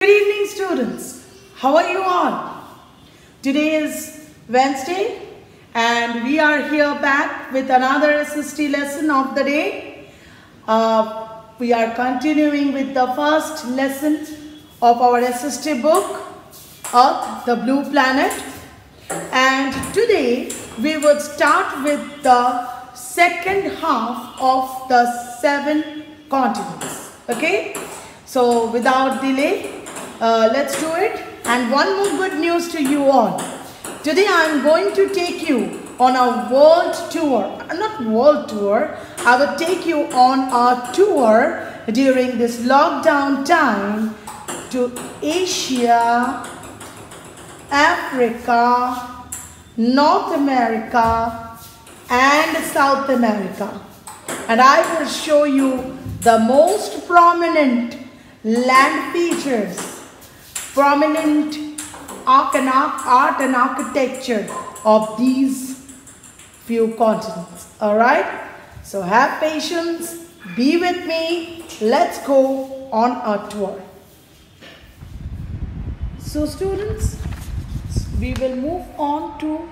Good evening, students. How are you all? Today is Wednesday and we are here back with another SST lesson of the day. We are continuing with the first lesson of our SST book, Earth, the Blue Planet. And today we would start with the second half of the 7 continents. Okay? So without delay, let's do it. And one more good news to you all. Today I am going to take you on a world tour. Not world tour. I will take you on a tour during this lockdown time to Asia, Africa, North America and South America. And I will show you the most prominent land features, prominent art and architecture of these few continents. Alright? So have patience, be with me, let's go on a tour. So students, we will move on to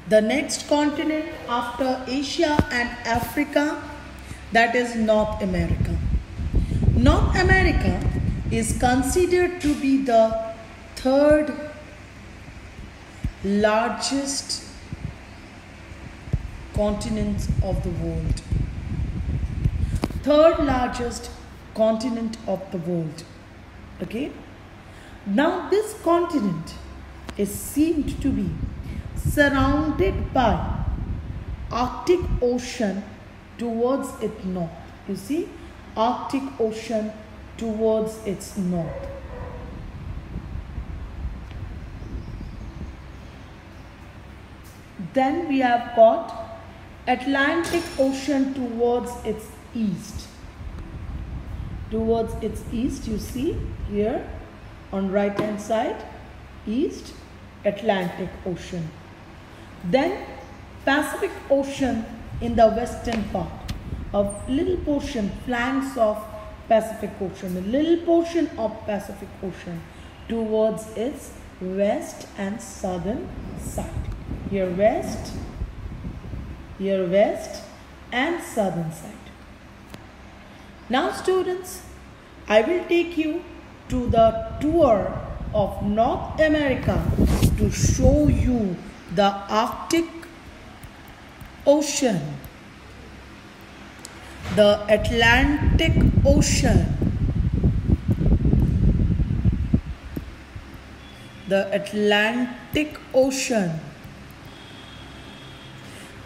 the next continent after Asia and Africa, that is North America. North America is considered to be the third largest continent of the world. Third largest continent of the world. Okay? Now this continent is seemed to be surrounded by Arctic Ocean towards its north. You see? Arctic Ocean towards its north. Then we have got Atlantic Ocean towards its east. Towards its east, you see here on right hand side, east, Atlantic Ocean. Then Pacific Ocean in the western part. A little portion, flanks of Pacific Ocean, a little portion of Pacific Ocean towards its west and southern side. Here west and southern side. Now students, I will take you to the tour of North America to show you the Arctic Ocean, the Atlantic Ocean,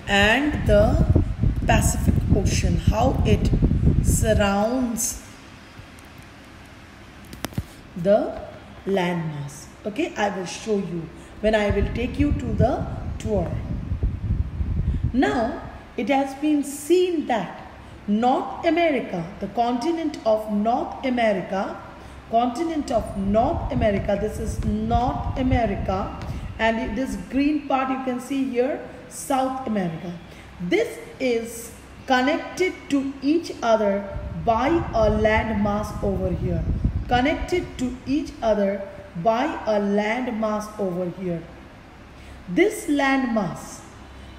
and the Pacific Ocean, how it surrounds the landmass. Okay, I will show you when I will take you to the tour. Now, it has been seen that North America, the continent of North America, this is North America, and this green part you can see here, South America. This is connected to each other by a landmass over here. Connected to each other by a landmass over here. This landmass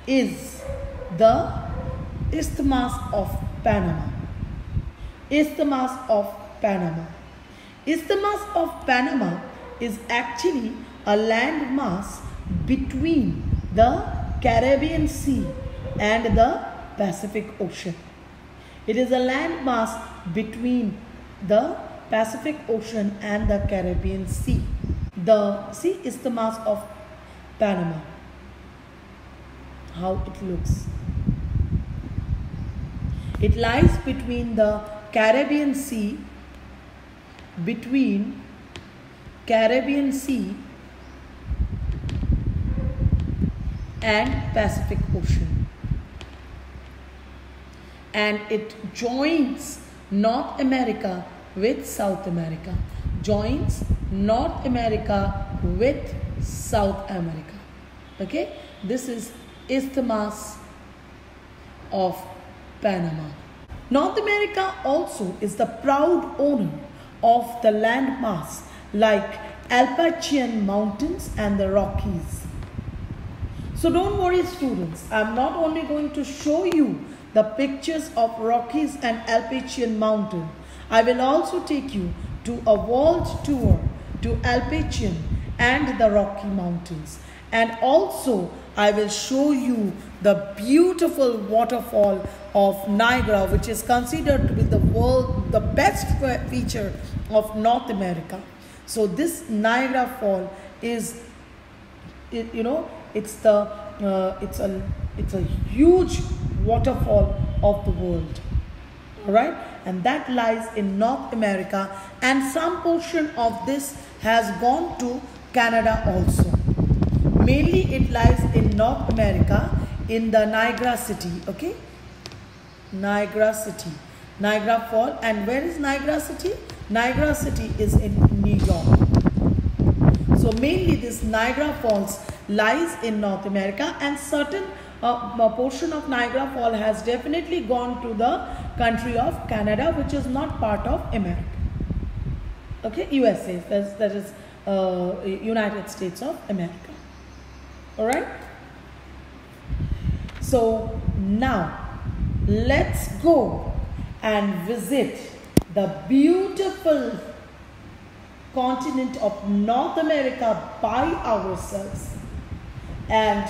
is the Isthmus of Panama. Isthmus of Panama. Isthmus of Panama is actually a landmass between the Caribbean Sea and the Pacific Ocean. It is a landmass between the Pacific Ocean and the Caribbean Sea. The sea Isthmus of Panama. How it looks. It lies between the Caribbean Sea, and Pacific Ocean. And it joins North America with South America. Joins North America with South America. Okay? This is Isthmus of Panama. North America also is the proud owner of the landmass like Appalachian Mountains and the Rockies. So don't worry students, I'm not only going to show you the pictures of Rockies and Appalachian Mountain, I will also take you to a world tour to Appalachian and the Rocky Mountains. And also I will show you the beautiful waterfall of Niagara, which is considered to be the best feature of North America. So this Niagara Fall is, it's a huge waterfall of the world. All right, and that lies in North America, and some portion of this has gone to Canada also. Mainly it lies in North America in the Niagara City, okay? Niagara City, Niagara Fall. And where is Niagara City? Niagara City is in New York. So mainly this Niagara Falls lies in North America, and certain portion of Niagara Fall has definitely gone to the country of Canada, which is not part of America. Okay, USA, that is United States of America. All right. So now let's go and visit the beautiful continent of North America by ourselves and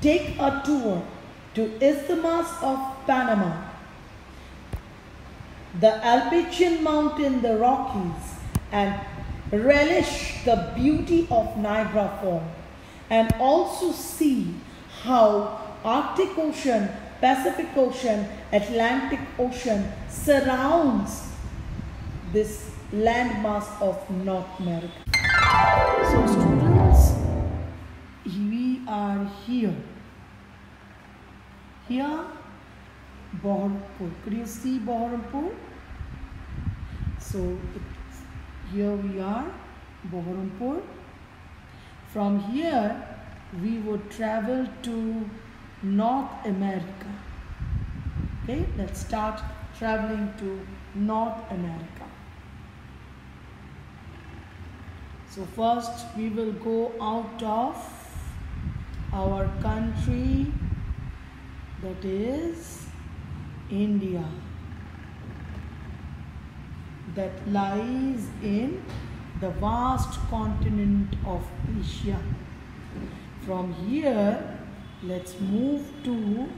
take a tour to Isthmus of Panama, the Appalachian Mountain, the Rockies, and relish the beauty of Niagara Falls, and also see how Arctic Ocean, Pacific Ocean, Atlantic Ocean surrounds this landmass of North America. So students, we are here. Here, Baharampur. Could you see Baharampur? So here we are, Baharampur. From here, we would travel to North America. Okay, let's start traveling to North America. So first we will go out of our country, that is India, that lies in the vast continent of Asia. From here, let's move to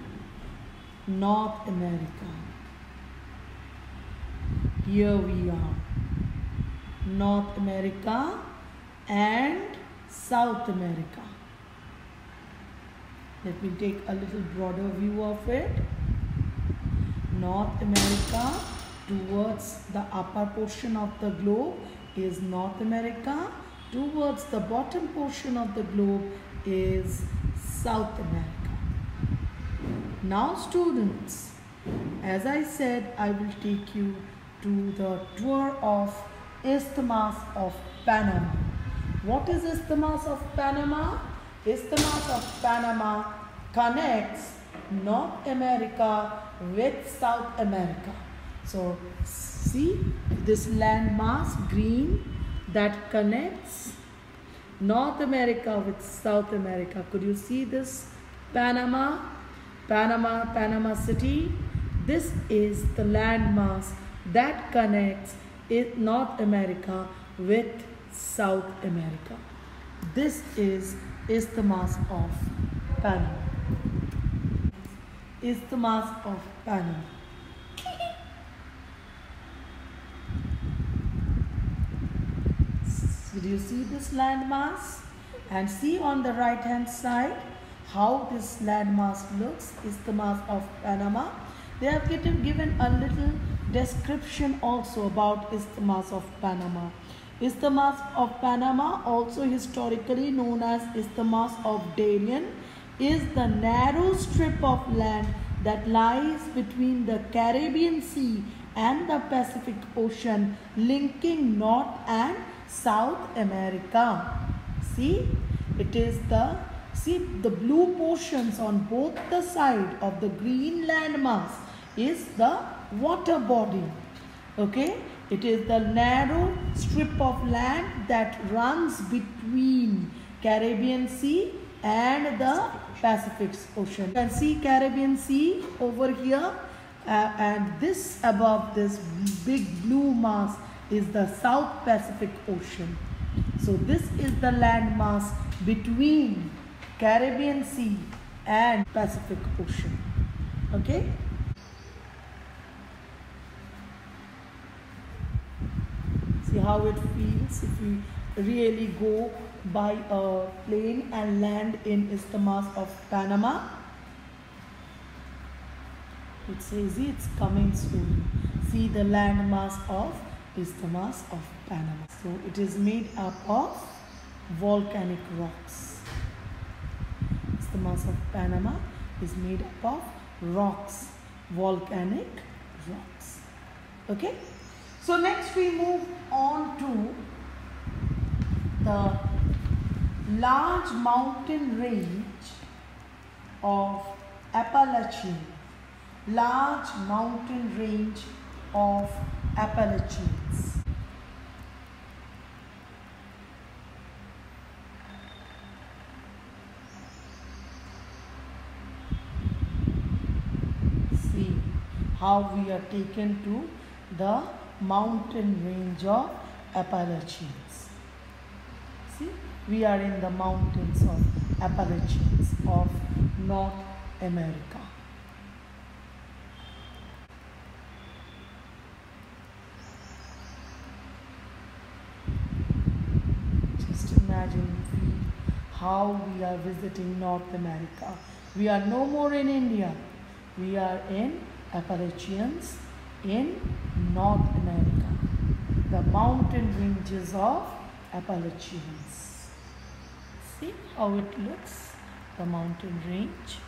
North America. Here we are, North America and South America. Let me take a little broader view of it. North America towards the upper portion of the globe is North America. Towards the bottom portion of the globe is South America. Now students, as I said, I will take you to the tour of Isthmus of Panama. What is Isthmus of Panama? Isthmus of Panama connects North America with South America. So see this landmass green that connects North America with South America. Could you see this Panama City? This is the landmass that connects North America with South America. This is Isthmus of Panama. Isthmus of Panama. Did you see this landmass? And see on the right hand side how this landmass looks, Isthmus of Panama. They have given a little description also about Isthmus of Panama. Isthmus of Panama, also historically known as Isthmus of Darien, is the narrow strip of land that lies between the Caribbean Sea and the Pacific Ocean, linking North and South America. See, it is the blue portions on both the side of the green landmass is the water body. Okay, It is the narrow strip of land that runs between Caribbean Sea and the Pacific Ocean. You can see Caribbean Sea over here, and this above this big blue mass is the South Pacific Ocean. So this is the land mass between Caribbean Sea and Pacific Ocean. Okay. See how it feels if you really go by a plane and land in Isthmus of Panama. It's easy, it's coming soon. See the landmass of Isthmus of Panama. So it is made up of volcanic rocks. Isthmus of Panama is made up of rocks, volcanic rocks. Okay. So next we move on to the large mountain range of Appalachian. Large mountain range of Appalachians. See how we are taken to the mountain range of Appalachians. See, we are in the mountains of Appalachians of North America. Just imagine how we are visiting North America. We are no more in India. We are in Appalachians in North America. The mountain ranges of Appalachians. See how it looks? The mountain range.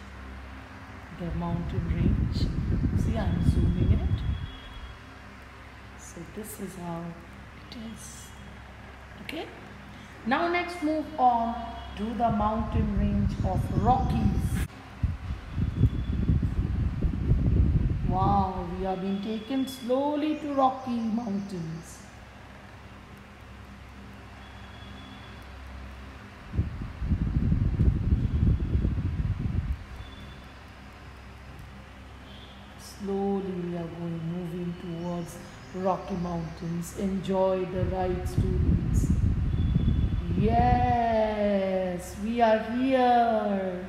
The mountain range. See, I am zooming it. So this is how it is. Okay. Now next move on to the mountain range of Rockies. Wow, we are being taken slowly to Rocky Mountains. Slowly we are moving towards Rocky Mountains. Enjoy the ride, students. Yes, we are here.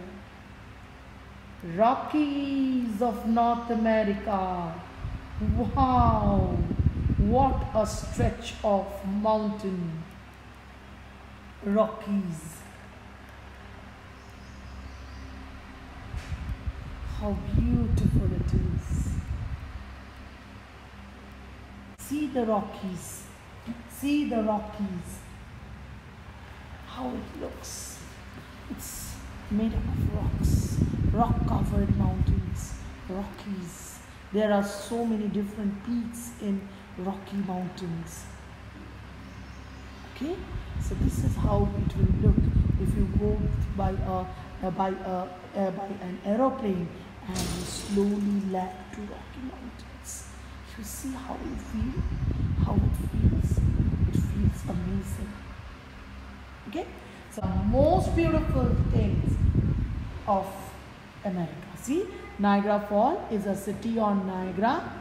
Rockies of North America. Wow, what a stretch of mountain. Rockies. How beautiful it is. See the Rockies. See the Rockies. How it looks. It's made up of rocks. Rock covered mountains. Rockies. There are so many different peaks in Rocky Mountains. Okay, so this is how it will look if you go by an aeroplane and you slowly land to Rocky Mountains. You see how you feel, how it feels. It feels amazing. Okay, so most beautiful things of America. See, Niagara Falls is a city on Niagara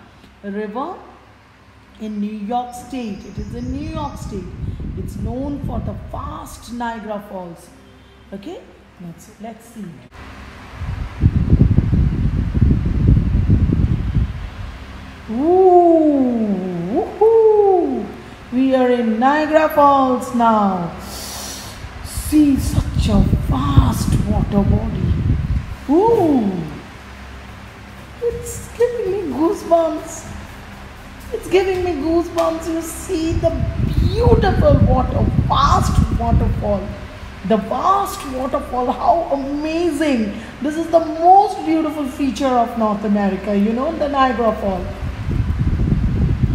River in New York State. It is in New York State. It's known for the vast Niagara Falls. Okay, let's see. Ooh, woohoo! We are in Niagara Falls now. See, such a vast water body. Ooh, it's giving me goosebumps. It's giving me goosebumps. You see the beautiful water, vast waterfall. The vast waterfall, how amazing. This is the most beautiful feature of North America, you know, the Niagara Falls.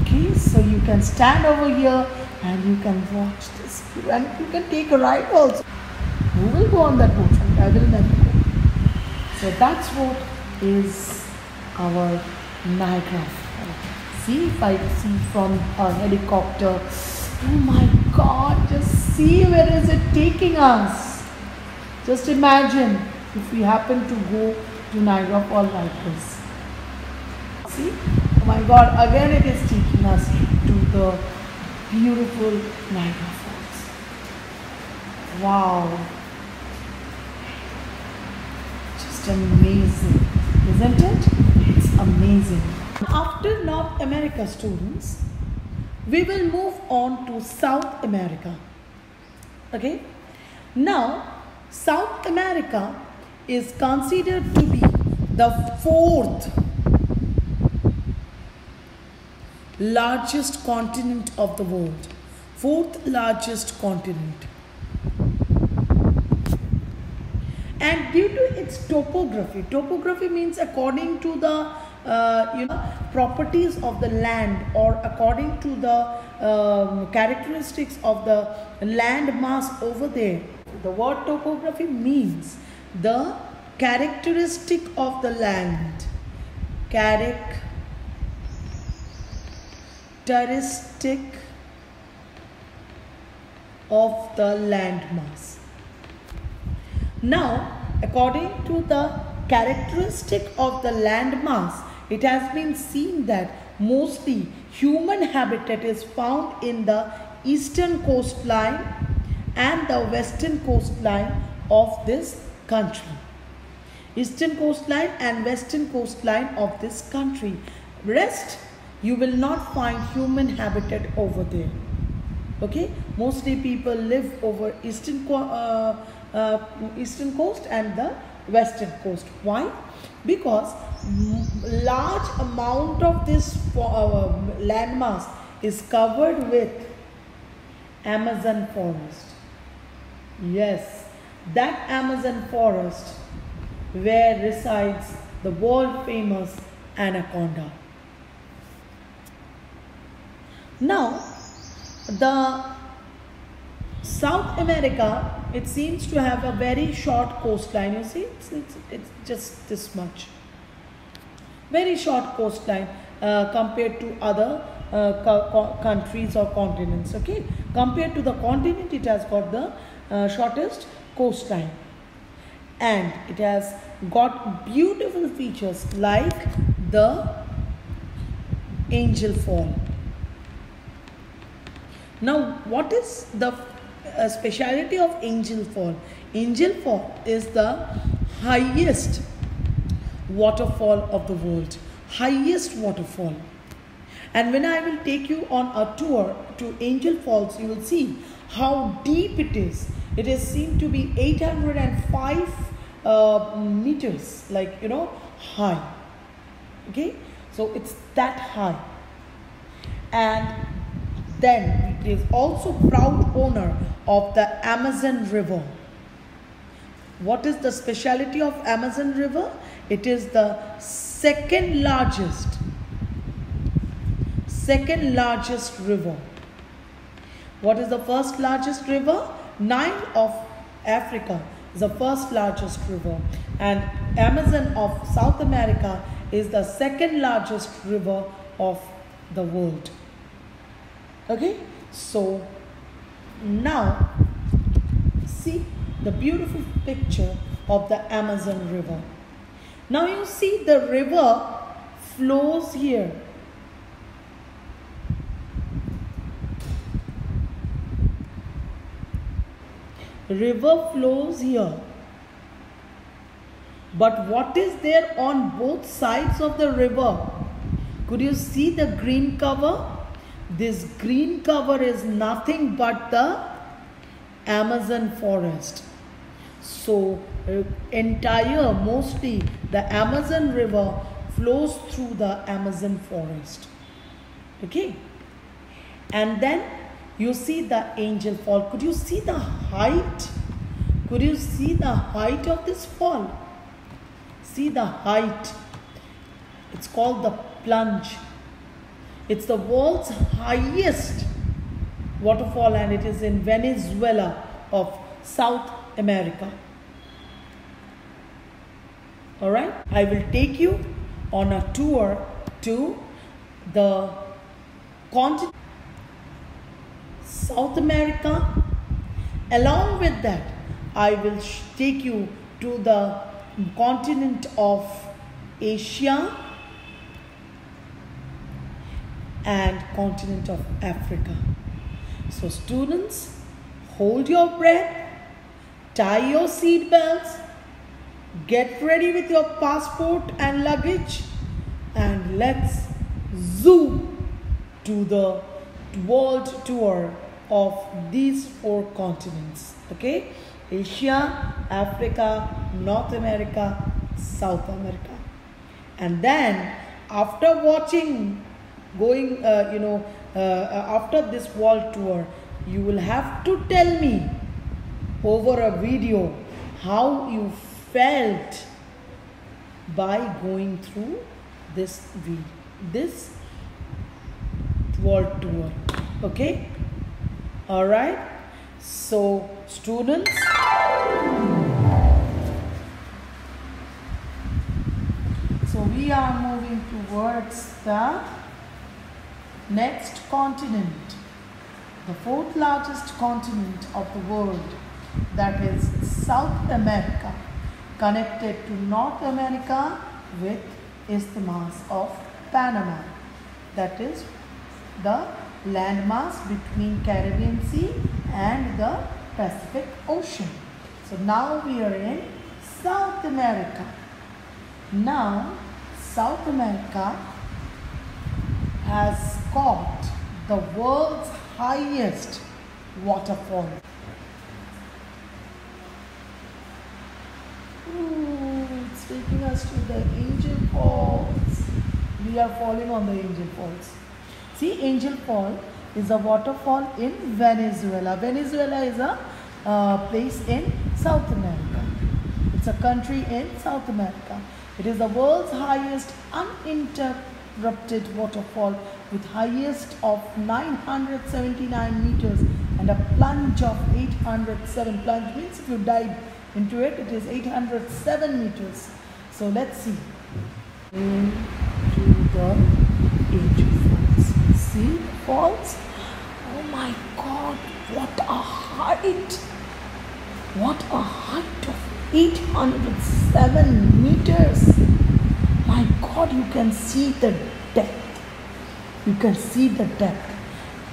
Okay, so you can stand over here and you can watch this. And you can take a ride also. Who will go on that boat ride? I will never go. So that's what is our Niagara Falls. see if I see from a helicopter. Oh my God, just see where is it taking us. Just imagine if we happen to go to Niagara Falls like this. See? Oh my God, again it is taking us to the beautiful Niagara Falls. Wow. Just amazing, isn't it? It's amazing. After North America, students, we will move on to South America. Okay? Now, South America is considered to be the fourth largest continent of the world. Fourth largest continent. And due to its topography means according to the properties of the land, or according to the characteristics of the land mass over there. The word topography means the characteristic of the land. Characteristic of the land mass. Now, according to the characteristic of the land mass, it has been seen that mostly human habitat is found in the eastern coastline and the western coastline of this country. Eastern coastline and western coastline of this country. Rest, you will not find human habitat over there. Okay, mostly people live over eastern coast and the western coast. Why? Because large amount of this landmass is covered with Amazon forest. Yes, that Amazon forest where resides the world famous anaconda. Now, the South America, it seems to have a very short coastline. You see, it's just this much. Very short coastline compared to other countries or continents. Okay, compared to the continent, it has got the shortest coastline, and it has got beautiful features like the Angel Fall. Now, what is the speciality of Angel Fall? Angel Fall is the highest waterfall of the world. Highest waterfall. And when I will take you on a tour to Angel Falls, you will see how deep it is. It is seen to be 805 meters, like, high. Okay, so it's that high. And then it is also proud owner of the Amazon River. What is the speciality of Amazon River? It is the second largest river. What is the first largest river? Nile of Africa is the first largest river, and Amazon of South America is the second largest river of the world. Okay, so now see the beautiful picture of the Amazon River. Now you see the river flows here. River flows here. But what is there on both sides of the river? Could you see the green cover? This green cover is nothing but the Amazon forest. So mostly the Amazon River flows through the Amazon forest. Okay. And then you see the Angel Fall. Could you see the height? Could you see the height of this fall? See the height. It's called the plunge. It's the world's highest waterfall, and it is in Venezuela of South America. Alright, I will take you on a tour to the continent South America. Along with that, I will take you to the continent of Asia and continent of Africa. So students, hold your breath, tie your seat belts, get ready with your passport and luggage, and let's zoom to the world tour of these 4 continents. Okay, Asia, Africa, North America, South America. And then after watching, after this world tour, you will have to tell me over a video how you felt by going through this world tour. Okay, all right. So students, so we are moving towards the next continent, the 4th largest continent of the world, that is South America, connected to North America with Isthmus of Panama, that is the landmass between Caribbean Sea and the Pacific Ocean. So now we are in South America. Now South America has got the world's highest waterfall. It's taking us to the Angel Falls. We are falling on the Angel Falls. See, Angel Fall is a waterfall in Venezuela. Venezuela is a place in South America. It's a country in South America. It is the world's highest uninterrupted waterfall with highest of 979 meters and a plunge of 807. Plunge means if you dive into it, it is 807 meters. So let's see. Into the Angel Falls. See falls? Oh my God, what a height! What a height of 807 meters! My God, you can see the depth. You can see the depth.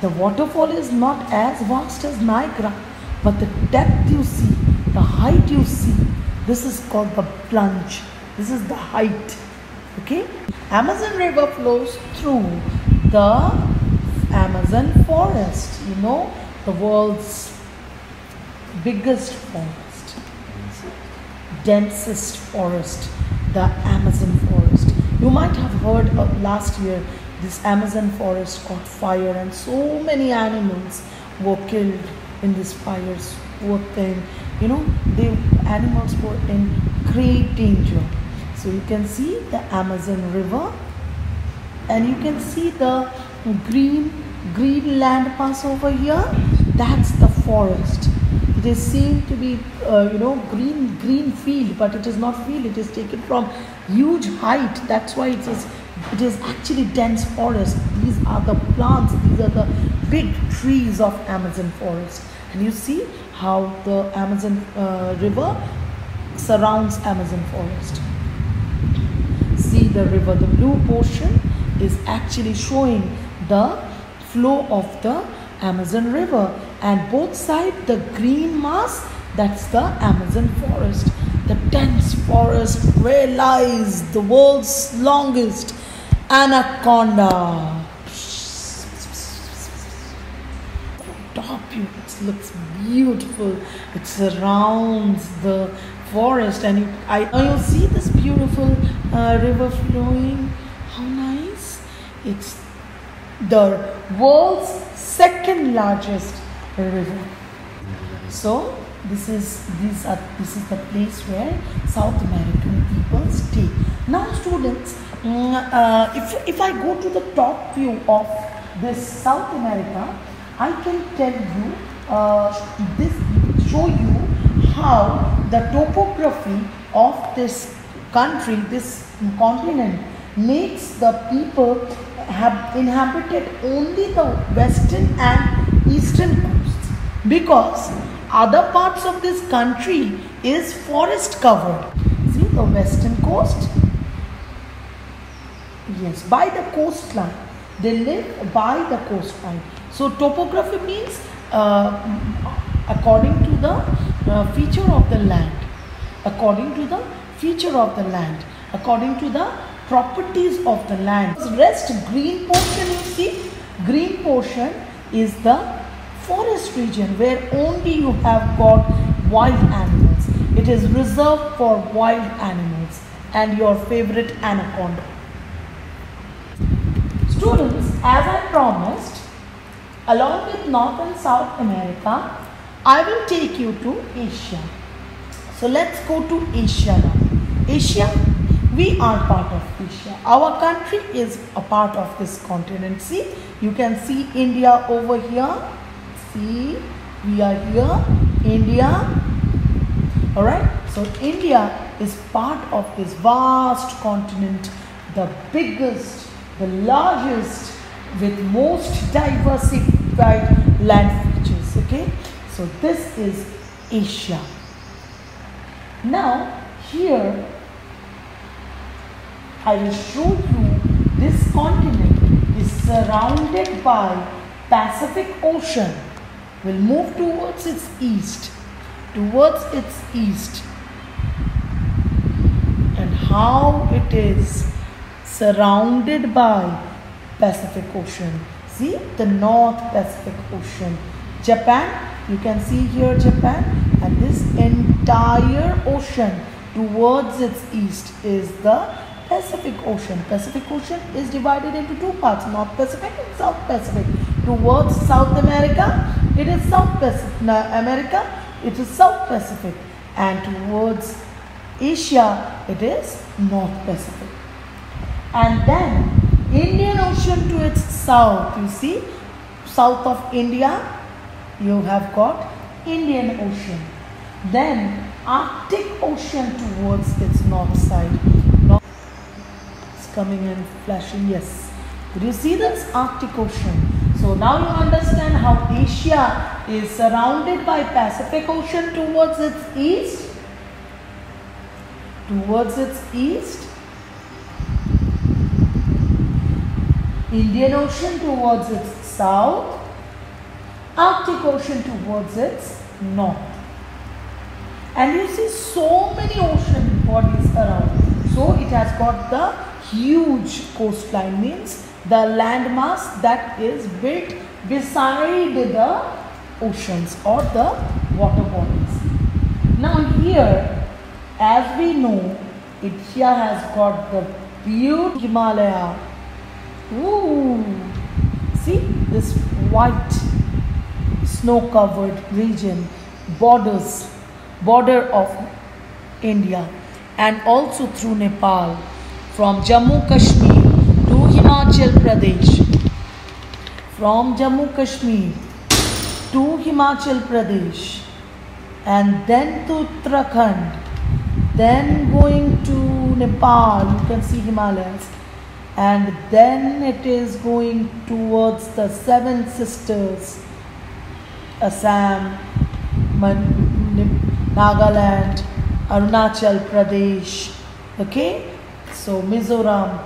The waterfall is not as vast as Niagara, but the depth you see, the height you see, this is called the plunge. This is the height. Okay? Amazon River flows through the Amazon forest. You know, the world's biggest forest, densest forest, the Amazon forest. You might have heard of last year this Amazon forest caught fire and so many animals were killed in these fires. Poor thing, you know, the animals were in great danger. So you can see the Amazon River, and you can see the green land pass over here. That's the forest. It is seen to be green field, but it is not field. It is taken from huge height. That's why it is actually dense forest. These are the plants. These are the big trees of Amazon forest. And you see how the Amazon river surrounds Amazon forest. See the river, the blue portion is actually showing the flow of the Amazon river, and both sides the green mass, that's the Amazon forest. The dense forest where lies the world's longest anaconda. Top you, it looks beautiful. It surrounds the forest, and you see this beautiful river flowing. How nice! It's the world's second largest river. So this is the place where South American people stay. Now students, if I go to the top view of this South America, I can tell you show you how the topography of this country, this continent, makes the people have inhabited only the western and eastern coasts, because other parts of this country is forest covered. See the western coast? Yes, by the coastline. They live by the coastline. So topography means according to the feature of the land. According to the feature of the land. According to the properties of the land. Rest green portion, you see, green portion is the forest region where only you have got wild animals. It is reserved for wild animals and your favorite anaconda. Students, as I promised, along with North and South America, I will take you to Asia. So let's go to Asia now. Asia, we are part of Asia. Our country is a part of this continent. See, you can see India over here. See, we are here, India. Alright, so India is part of this vast continent, the biggest, the largest, with most diversified land features. Okay, so this is Asia. Now, here I will show you this continent is surrounded by Pacific Ocean. We'll move towards its east. And how it is surrounded by Pacific Ocean. See the North Pacific Ocean. Japan, you can see here Japan, and this entire ocean towards its east is the Pacific Ocean. Pacific Ocean is divided into two parts, North Pacific and South Pacific. Towards South America, it is South Pacific. America, it is South Pacific. And towards Asia, it is North Pacific. And then Indian Ocean to its south, you see, south of India, you have got Indian Ocean. Then Arctic Ocean towards its north side. It's coming and flashing, yes. Did you see this Arctic Ocean? So now you understand how Asia is surrounded by Pacific Ocean towards its east. Indian Ocean towards its south. Arctic Ocean towards its north. And you see so many ocean bodies around. So it has got the huge coastline, means the landmass that is built beside the oceans or the water bodies. Now here, as we know, India has got the beautiful Himalaya. Ooh, see this white snow-covered region, border of India, and also through Nepal, from Jammu Kashmir to Himachal Pradesh, from Jammu Kashmir to Himachal Pradesh, and then to Uttarakhand, then going to Nepal, you can see Himalayas, and then it is going towards the Seven Sisters, Assam, Nagaland, Arunachal Pradesh, okay, so Mizoram.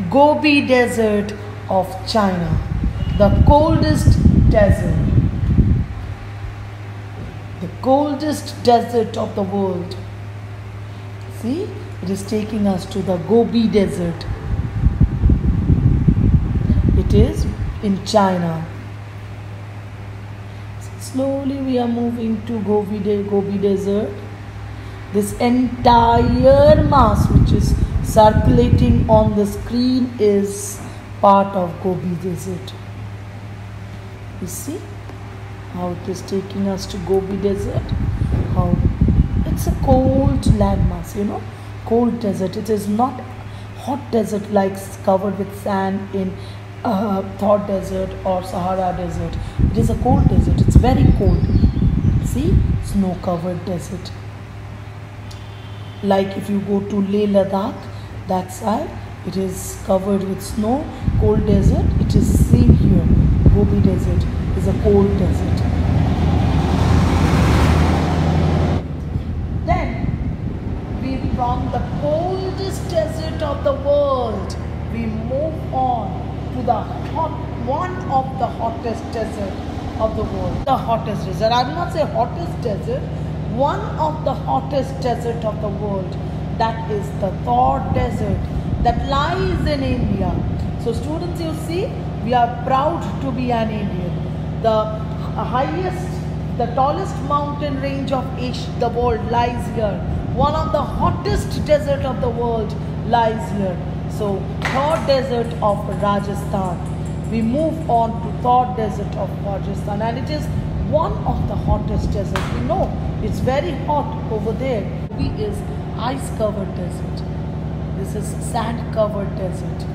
Gobi Desert of China, the coldest desert of the world. See, it is taking us to the Gobi Desert. It is in China. Slowly we are moving to Gobi Desert. This entire mass which is circulating on the screen is part of Gobi Desert. You see? how it is taking us to Gobi Desert. How it's a cold landmass, you know, cold desert. It is not hot desert like covered with sand in Thor Desert or Sahara Desert. It is a cold desert. It's very cold. See, snow-covered desert. Like if you go to Leh Ladakh, that side, it is covered with snow, cold desert. It is seen here. Gobi Desert is a cold desert. Then, from the coldest desert of the world, we move on to the one of the hottest desert of the world. The hottest desert. I will not say hottest desert. One of the hottest desert of the world. That is the Thor Desert that lies in India. So students, you see, we are proud to be an Indian. The highest, the tallest mountain range of the world lies here. One of the hottest desert of the world lies here. So Thor Desert of Rajasthan. We move on to Thor Desert of Rajasthan, and it is one of the hottest deserts. We know it's very hot over there. It is ice-covered desert. This is sand-covered desert.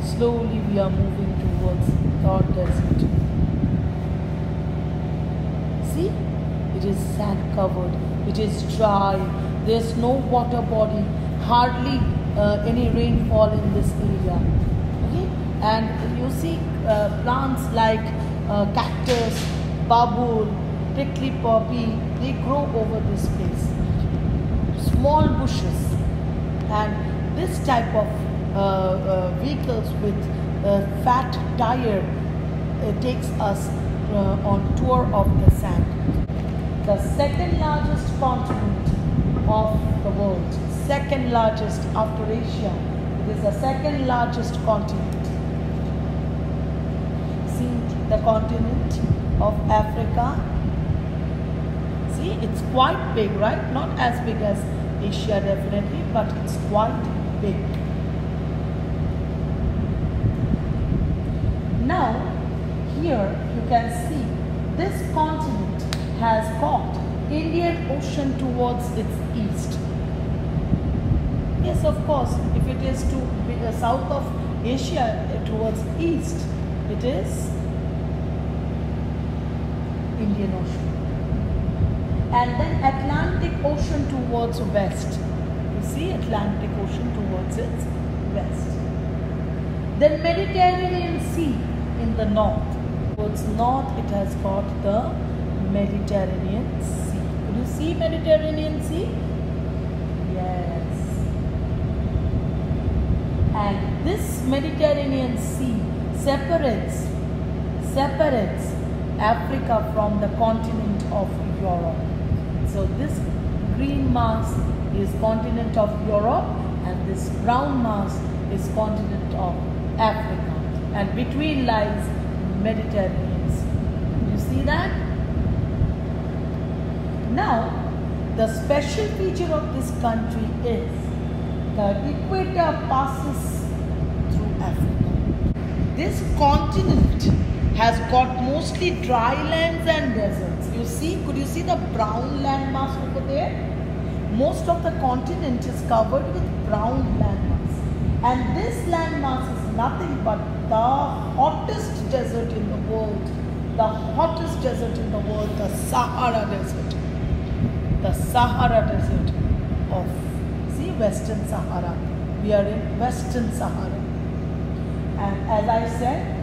Slowly we are moving towards Thor Desert. See, it is sand-covered. It is dry. There's no water body. Hardly any rainfall in this area. Okay, and you see plants like cactus, babul, prickly poppy, they grow over this place. Small bushes, and this type of vehicles with fat tire takes us on tour of the sand. The second largest continent of the world, second largest after Asia. It is the second largest continent. See the continent of Africa. See, it's quite big, right? Not as big as Asia definitely, but it's quite big. Now, here you can see this continent has got Indian Ocean towards its east. Yes, of course, if it is to the south of Asia towards east, it is Indian Ocean. And then Atlantic Ocean towards west. You see Atlantic Ocean towards its west. Then Mediterranean Sea in the north. Towards north it has got the Mediterranean Sea. Could you see Mediterranean Sea? Yes. And this Mediterranean Sea separates Africa from the continent of Europe. So this green mass is continent of Europe, and this brown mass is continent of Africa, and between lies Mediterranean Sea. You see that? Now, the special feature of this country is the equator passes through Africa. This continent has got mostly dry lands and deserts. You see, could you see the brown land mass over there? Most of the continent is covered with brown land mass. And this land mass is nothing but the hottest desert in the world. The hottest desert in the world, the Sahara Desert. The Sahara Desert of, see, Western Sahara. We are in Western Sahara. And as I said,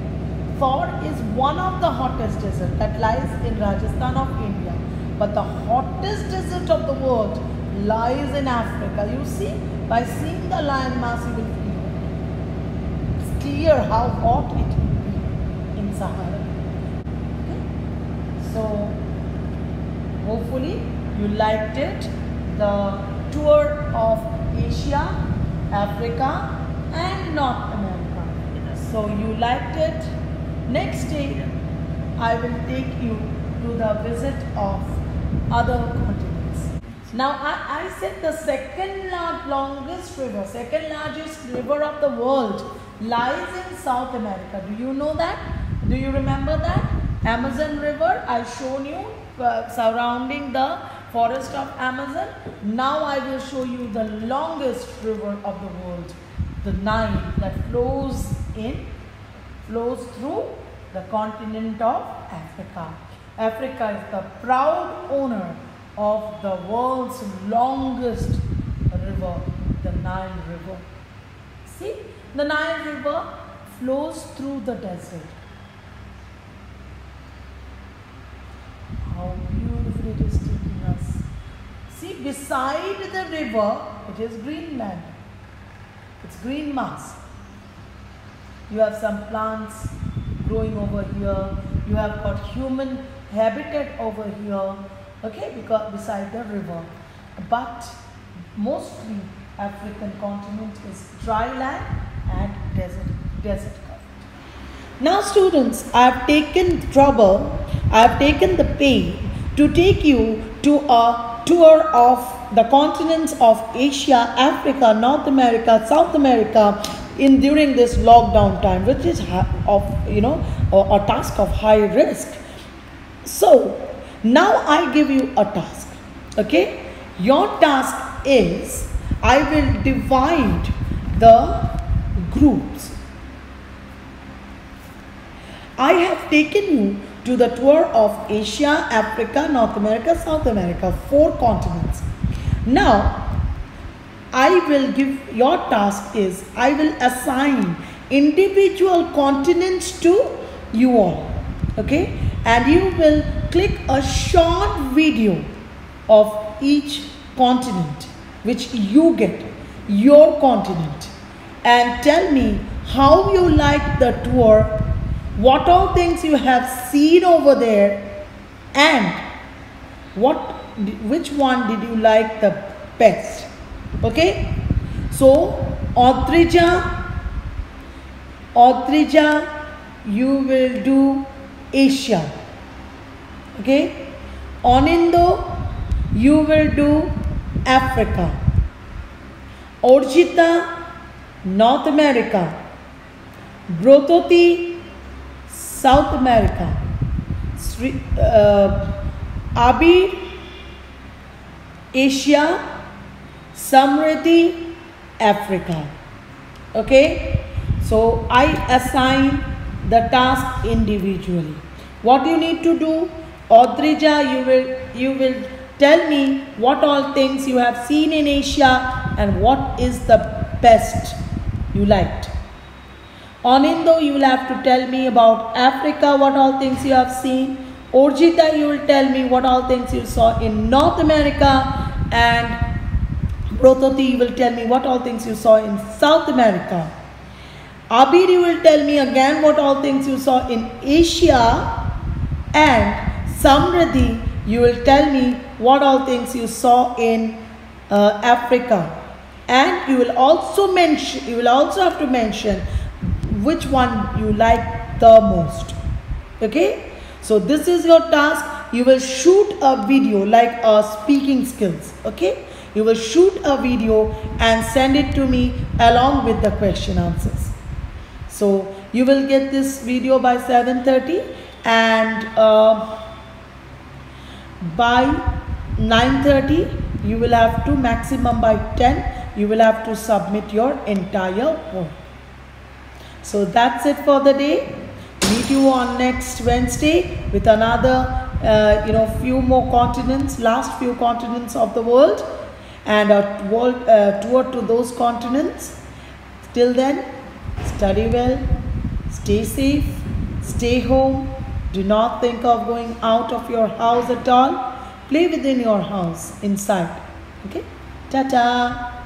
Thor is one of the hottest deserts that lies in Rajasthan of India. But the hottest desert of the world lies in Africa. You see, by seeing the land mass, you will feel it. It's clear how hot it will be in Sahara. Okay? So, hopefully you liked it. The tour of Asia, Africa and North America. So you liked it. Next day, I will take you to the visit of other continents. Now, I said the second longest river, second largest river of the world lies in South America. Do you know that? Do you remember that? Amazon River, I shown you surrounding the forest of Amazon. Now I will show you the longest river of the world, the Nile, that flows through the continent of Africa. Africa is the proud owner of the world's longest river, the Nile River. See, the Nile River flows through the desert. How beautiful it is taking us. See, beside the river, it is Greenland. It's green mass. You have some plants growing over here. You have got human habitat over here. Okay, because beside the river. But mostly African continent is dry land and desert covered. Now students, I have taken the pain to take you to a tour of the continents of Asia, Africa, North America, South America during this lockdown time, which is a task of high risk. So now I give you a task. Okay, your task is, I will divide the groups. I have taken you to the tour of Asia, Africa, North America, South America, 4 continents. Now, your task is, I will assign individual continents to you all. Okay, and you will click a short video of each continent which you get, your continent, and tell me how you like the tour, what all things you have seen over there, and which one did you like the best. Okay, so Odrija, you will do Asia. Okay, Onindo, you will do Africa. Orjita, North America. Brototi, South America. Abir, Asia. Samriddhi, Africa. Okay, so I assign the task individually. What you need to do, Odrija, you will tell me what all things you have seen in Asia and what is the best you liked. Onindo, you will have to tell me about Africa, what all things you have seen. Orjita, you will tell me what all things you saw in North America, and Brototi, you will tell me what all things you saw in South America. Abir, you will tell me again what all things you saw in Asia, and Samriddhi, you will tell me what all things you saw in Africa. And you will also have to mention which one you like the most. Okay, so this is your task. You will shoot a video like speaking skills. Okay, you will shoot a video and send it to me along with the question answers. So you will get this video by 7:30, and by 9:30 you will have to, maximum by 10, you will have to submit your entire work. So that's it for the day. Meet you on next Wednesday with another few more continents, last few continents of the world, and a world tour to those continents. Till then, study well, stay safe, stay home. Do not think of going out of your house at all. Play within your house, inside. Okay? Ta-ta!